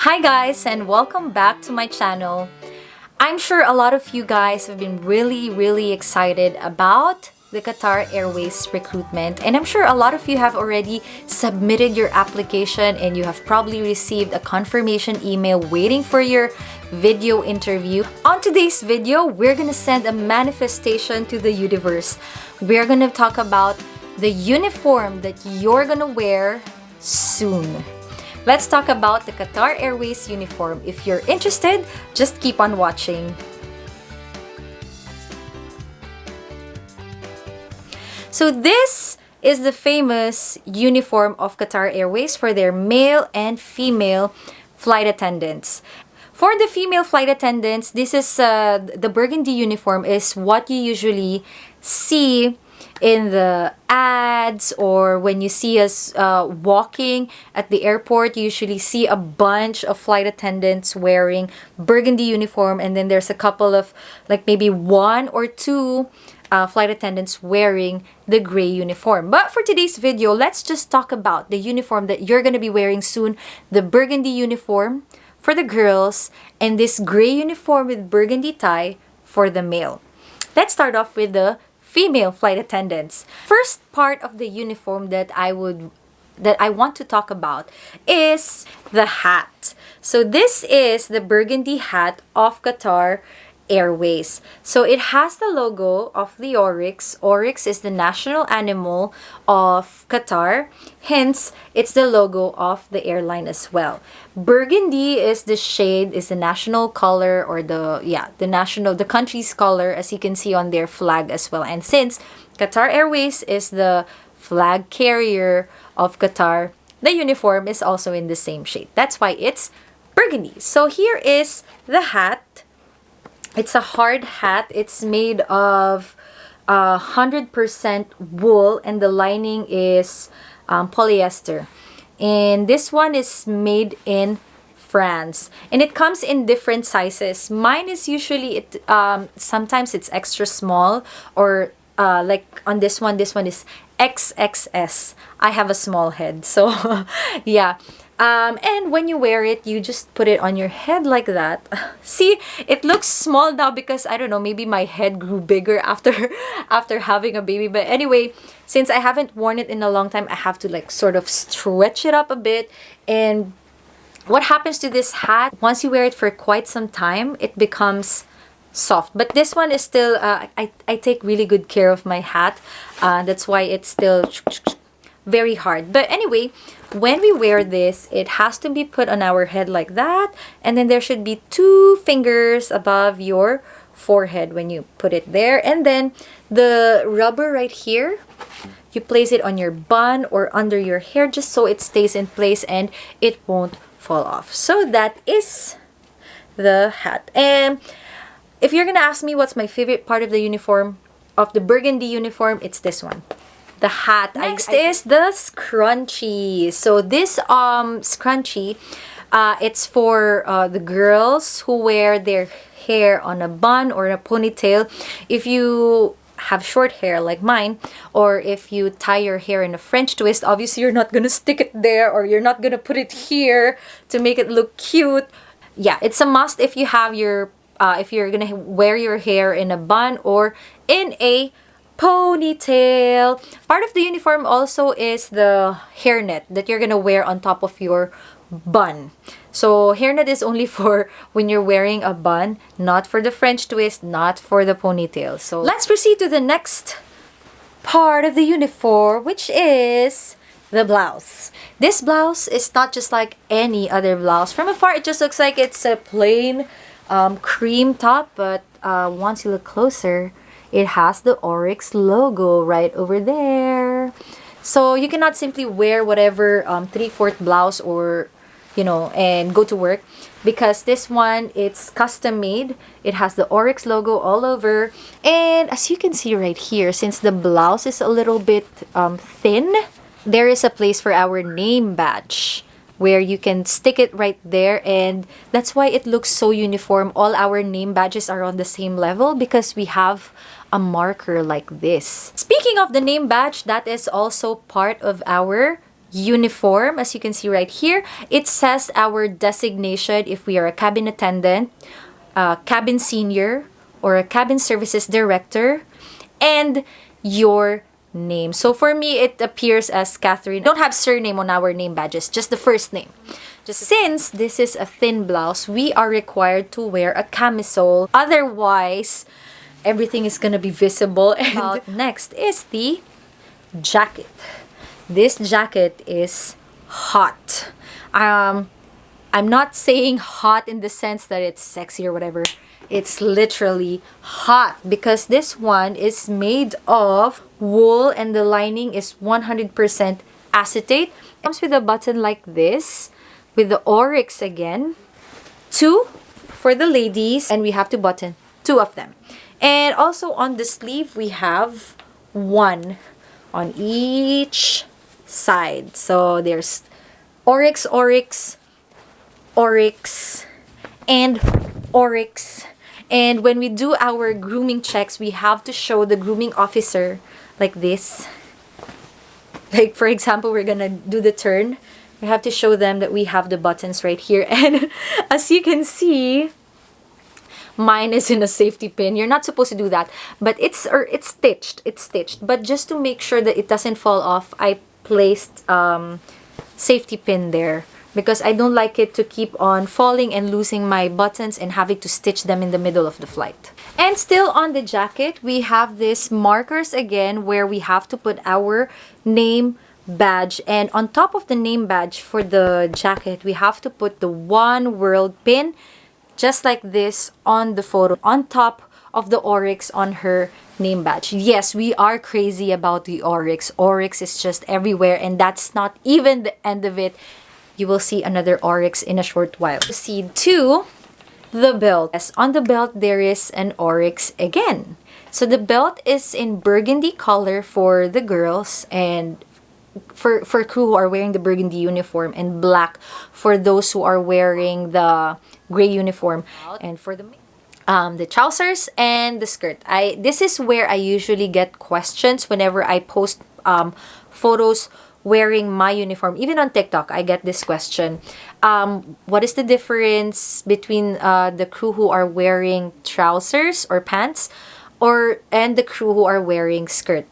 Hi guys, and welcome back to my channel. I'm sure a lot of you guys have been really excited about the Qatar Airways recruitment, and I'm sure a lot of you have already submitted your application and you have probably received a confirmation email waiting for your video interview. On today's video, we're gonna send a manifestation to the universe. We're gonna talk about the uniform that you're gonna wear soon. Let's talk about the Qatar Airways uniform. If you're interested, just keep on watching. So this is the famous uniform of Qatar Airways for their male and female flight attendants. For the female flight attendants, this is the burgundy uniform is what you usually see in the ads, or when you see us walking at the airport. You usually see a bunch of flight attendants wearing burgundy uniform, and then there's a couple of like maybe one or two flight attendants wearing the gray uniform. But for today's video, let's just talk about the uniform that you're gonna be wearing soon, the burgundy uniform for the girls and this gray uniform with burgundy tie for the male. Let's start off with the female flight attendants. First part of the uniform that I want to talk about is the hat. So this is the burgundy hat of Qatar Airways. So it has the logo of the oryx. Oryx is the national animal of Qatar. Hence, it's the logo of the airline as well. Burgundy is the shade, is the national color, or the country's color, as you can see on their flag as well. And since Qatar Airways is the flag carrier of Qatar, the uniform is also in the same shade. That's why it's burgundy. So here is the hat. It's a hard hat. It's made of 100% wool, and the lining is polyester. And this one is made in France, and it comes in different sizes. Mine is usually sometimes it's extra small, or like on this one is XXS. I have a small head, so yeah. And when you wear it, you just put it on your head like that. See, it looks small now because I don't know, maybe my head grew bigger after having a baby. But anyway, since I haven't worn it in a long time, I have to like sort of stretch it up a bit. And what happens to this hat, once you wear it for quite some time, it becomes soft. But this one is still, I take really good care of my hat. That's why it's still very hard. But anyway, when we wear this, it has to be put on our head like that, and then there should be 2 fingers above your forehead when you put it there. And then the rubber right here, you place it on your bun or under your hair just so it stays in place and it won't fall off. So that is the hat. And if you're gonna ask me what's my favorite part of the uniform, of the burgundy uniform, it's this one, the hat. Next is the scrunchie. So this scrunchie, it's for the girls who wear their hair on a bun or a ponytail. If you have short hair like mine, or if you tie your hair in a French twist, obviously you're not gonna stick it there, or you're not gonna put it here to make it look cute. Yeah, it's a must if you have your if you're gonna wear your hair in a bun or in a ponytail. Part of the uniform also is the hairnet that you're gonna wear on top of your bun. So hairnet is only for when you're wearing a bun, not for the French twist, not for the ponytail. So let's proceed to the next part of the uniform, which is the blouse. This blouse is not just like any other blouse. From afar, it just looks like it's a plain cream top, but once you look closer, it has the oryx logo right over there. So you cannot simply wear whatever 3/4 blouse, or and go to work, because this one, it's custom made. It has the oryx logo all over. And as you can see right here, since the blouse is a little bit thin, there is a place for our name badge where you can stick it right there, and that's why it looks so uniform. All our name badges are on the same level because we have a marker like this. Speaking of the name badge, that is also part of our uniform, as you can see right here. It says our designation if we are a cabin attendant, cabin senior, or a cabin services director, and your name. So for me, it appears as Catherine. Don't have surname on our name badges, just the first name. Since this is a thin blouse, we are required to wear a camisole. Otherwise, everything is gonna be visible. And next is the jacket. This jacket is hot. I'm not saying hot in the sense that it's sexy or whatever. It's literally hot because this one is made of wool and the lining is 100% acetate. It comes with a button like this with the oryx again. 2 for the ladies, and we have to button 2 of them. And also on the sleeve, we have 1 on each side. So there's oryx, oryx, oryx, and oryx. And when we do our grooming checks, we have to show the grooming officer like this. Like, for example, we're gonna do the turn. We have to show them that we have the buttons right here. And as you can see, mine is in a safety pin. You're not supposed to do that, but it's stitched. It's stitched. But just to make sure that it doesn't fall off, I placed safety pin there because I don't like it to keep on falling and losing my buttons and having to stitch them in the middle of the flight. And still on the jacket, we have these markers again where we have to put our name badge, and on top of the name badge for the jacket, we have to put the One World pin just like this on the photo, on top of the oryx on her name badge. Yes, we are crazy about the oryx. Oryx is just everywhere, and that's not even the end of it. You will see another oryx in a short while. Proceed to the belt. Yes, on the belt there is an oryx again. So the belt is in burgundy color for the girls, and for crew who are wearing the burgundy uniform, and black for those who are wearing the gray uniform. And for the trousers and the skirt. This is where I usually get questions whenever I post photos wearing my uniform. Even on TikTok, I get this question. What is the difference between the crew who are wearing trousers or pants and the crew who are wearing skirt?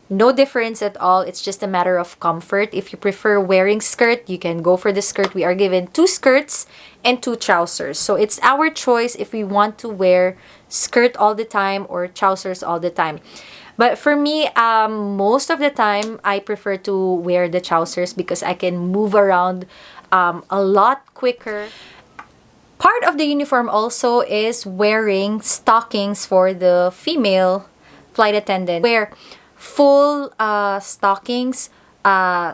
No difference at all. It's just a matter of comfort. If you prefer wearing skirt, you can go for the skirt. We are given 2 skirts and 2 trousers. So it's our choice if we want to wear skirt all the time or trousers all the time. But for me, most of the time, I prefer to wear the trousers because I can move around a lot quicker. Part of the uniform also is wearing stockings for the female flight attendant. Wear full stockings,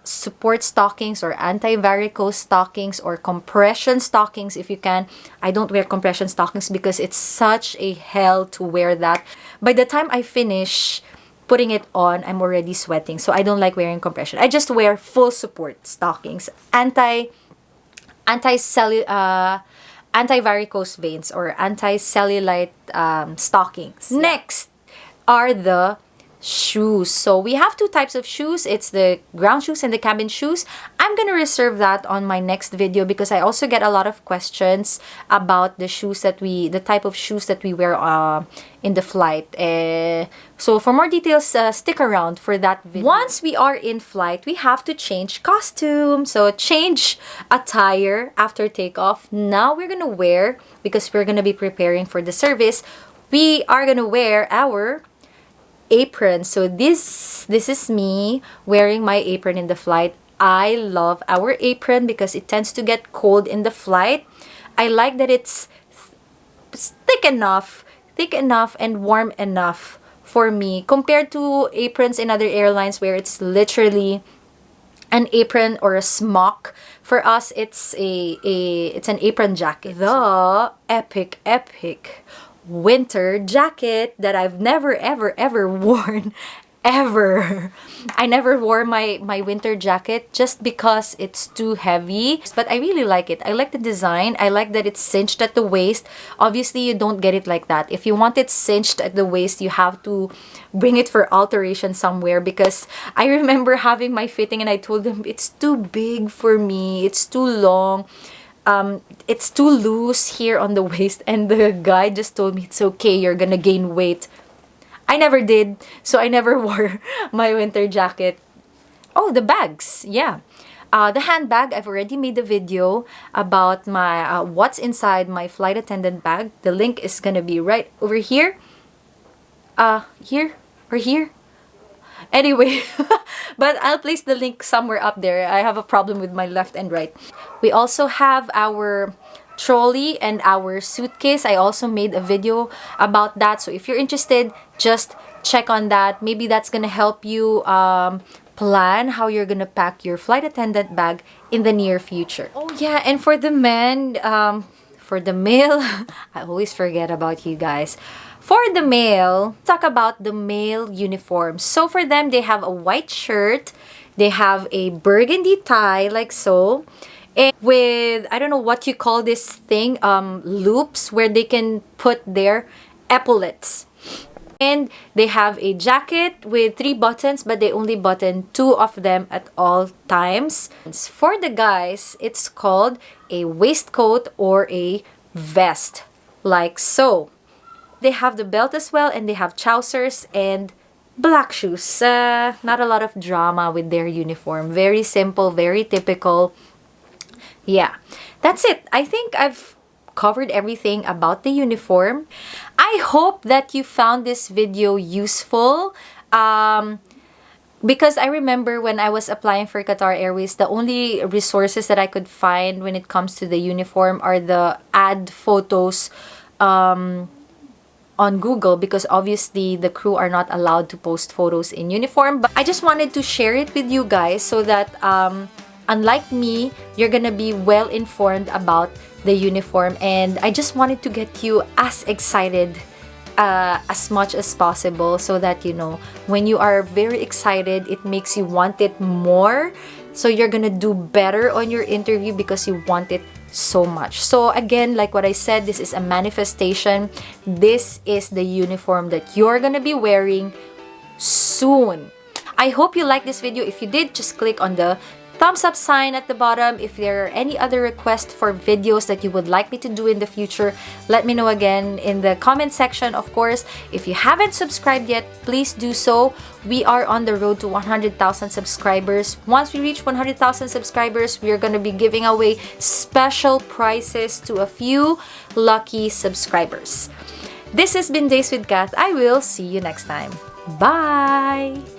support stockings or anti-varicose stockings or compression stockings if you can. I don't wear compression stockings because it's such a hell to wear that. By the time I finish putting it on, I'm already sweating. So I don't like wearing compression. I just wear full support stockings. Anti-varicose veins or anti-cellulite stockings. Next are the shoes. So we have 2 types of shoes. It's the ground shoes and the cabin shoes. I'm gonna reserve that on my next video because I also get a lot of questions about the shoes that the type of shoes that we wear in the flight. So for more details, stick around for that video. Once we are in flight, we have to change costume. So change attire after takeoff. Now we're gonna wear, because we're gonna be preparing for the service, we are gonna wear our apron. So this is me wearing my apron in the flight. I love our apron because it tends to get cold in the flight. I like that it's thick enough and warm enough for me compared to aprons in other airlines where it's literally an apron or a smock. For us, it's an apron jacket. The epic winter jacket that I've never ever worn ever. I never wore my winter jacket just because it's too heavy. But I really like it. I like the design. I like that it's cinched at the waist. Obviously, you don't get it like that. If you want it cinched at the waist, you have to bring it for alteration somewhere, because I remember having my fitting and I told them it's too big for me. It's too long. It's too loose here on the waist, and the guy just told me it's okay, you're gonna gain weight. I never did, so I never wore my winter jacket. Oh, the bags, yeah. The handbag, I've already made a video about my what's inside my flight attendant bag. The link is gonna be right over here. Here or here. Anyway, but I'll place the link somewhere up there. I have a problem with my left and right. We also have our trolley and our suitcase. I also made a video about that. So if you're interested, just check on that. Maybe that's gonna help you plan how you're gonna pack your flight attendant bag in the near future. Oh yeah, and for the men, for the male, I always forget about you guys. For the male, talk about the male uniforms. So for them, they have a white shirt, they have a burgundy tie like so, and with, I don't know what you call this thing, loops where they can put their epaulets. And they have a jacket with 3 buttons, but they only button 2 of them at all times. For the guys, it's called a waistcoat or a vest like so. They have the belt as well, and they have trousers and black shoes. Not a lot of drama with their uniform. Very simple, very typical. Yeah, that's it. I think I've covered everything about the uniform. I hope that you found this video useful. Because I remember when I was applying for Qatar Airways, the only resources that I could find when it comes to the uniform are the ad photos on Google, because obviously the crew are not allowed to post photos in uniform. But I just wanted to share it with you guys so that unlike me, you're gonna be well informed about the uniform, and I just wanted to get you as excited as much as possible, so that, you know, when you are very excited, it makes you want it more. So you're gonna do better on your interview because you want it so much. So again, like what I said, this is a manifestation. This is the uniform that you're gonna be wearing soon. I hope you like this video. If you did, just click on the thumbs up sign at the bottom. If there are any other requests for videos that you would like me to do in the future, let me know again in the comment section. Of course, if you haven't subscribed yet, please do so. We are on the road to 100,000 subscribers. Once we reach 100,000 subscribers, we are going to be giving away special prizes to a few lucky subscribers. This has been Days with Kath. I will see you next time. Bye!